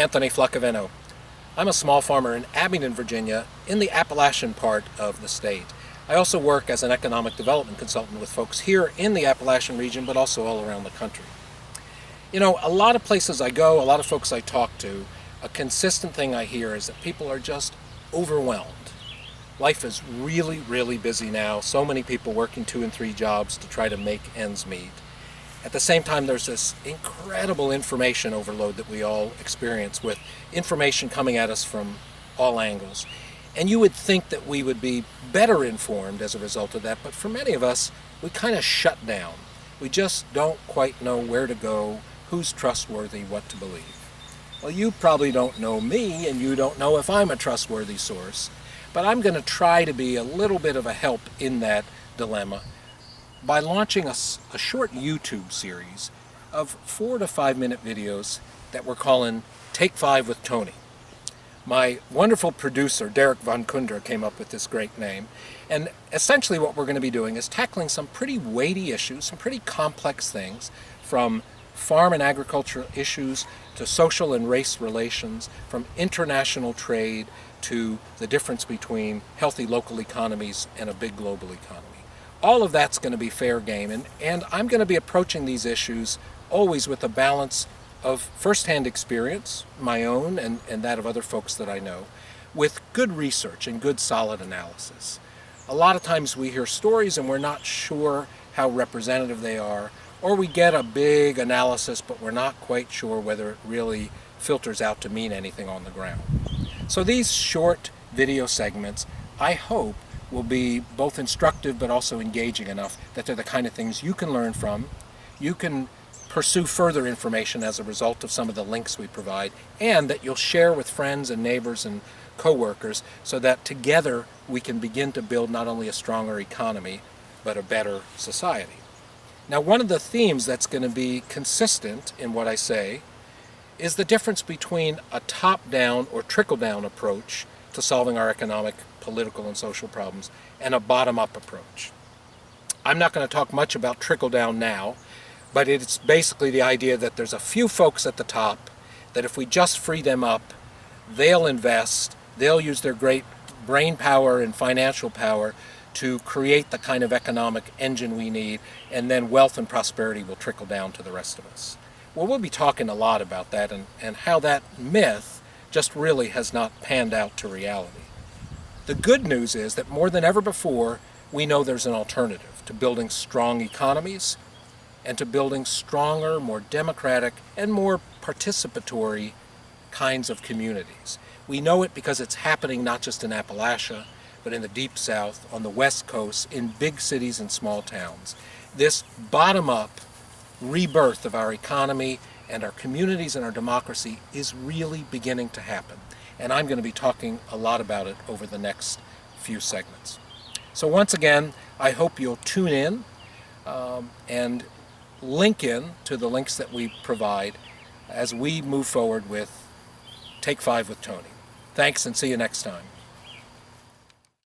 Anthony Flaccavento. I'm a small farmer in Abingdon, Virginia, in the Appalachian part of the state. I also work as an economic development consultant with folks here in the Appalachian region, but also all around the country. You know, a lot of places I go, a lot of folks I talk to, a consistent thing I hear is that people are just overwhelmed. Life is really, really busy now. So many people working 2 and 3 jobs to try to make ends meet. At the same time, there's this incredible information overload that we all experience, with information coming at us from all angles. And you would think that we would be better informed as a result of that, but for many of us, we kind of shut down. We just don't quite know where to go, who's trustworthy, what to believe. Well, you probably don't know me, and you don't know if I'm a trustworthy source, but I'm going to try to be a little bit of a help in that dilemma by launching a short YouTube series of 4 to 5 minute videos that we're calling Take 5 with Tony. My wonderful producer, Derek Von Kundra, came up with this great name. And essentially what we're going to be doing is tackling some pretty weighty issues, some pretty complex things, from farm and agriculture issues to social and race relations, from international trade to the difference between healthy local economies and a big global economy. All of that's going to be fair game, and I'm going to be approaching these issues always with a balance of firsthand experience, my own and that of other folks that I know, with good research and good solid analysis. A lot of times we hear stories and we're not sure how representative they are, or we get a big analysis but we're not quite sure whether it really filters out to mean anything on the ground. So these short video segments, I hope, will be both instructive but also engaging enough that they're the kind of things you can learn from. You can pursue further information as a result of some of the links we provide, and that you'll share with friends and neighbors and co-workers so that together we can begin to build not only a stronger economy but a better society. Now, one of the themes that's going to be consistent in what I say is the difference between a top-down or trickle-down approach to solving our economic, political, and social problems and a bottom-up approach. I'm not going to talk much about trickle-down now, but it's basically the idea that there's a few folks at the top that if we just free them up, they'll invest, they'll use their great brain power and financial power to create the kind of economic engine we need, and then wealth and prosperity will trickle down to the rest of us. Well, we'll be talking a lot about that and how that myth just really has not panned out to reality. The good news is that more than ever before, we know there's an alternative to building strong economies and to building stronger, more democratic, and more participatory kinds of communities. We know it because it's happening not just in Appalachia, but in the Deep South, on the West Coast, in big cities and small towns. This bottom-up rebirth of our economy and our communities and our democracy is really beginning to happen. And I'm going to be talking a lot about it over the next few segments. So once again, I hope you'll tune in and link in to the links that we provide as we move forward with Take 5 with Tony. Thanks, and see you next time.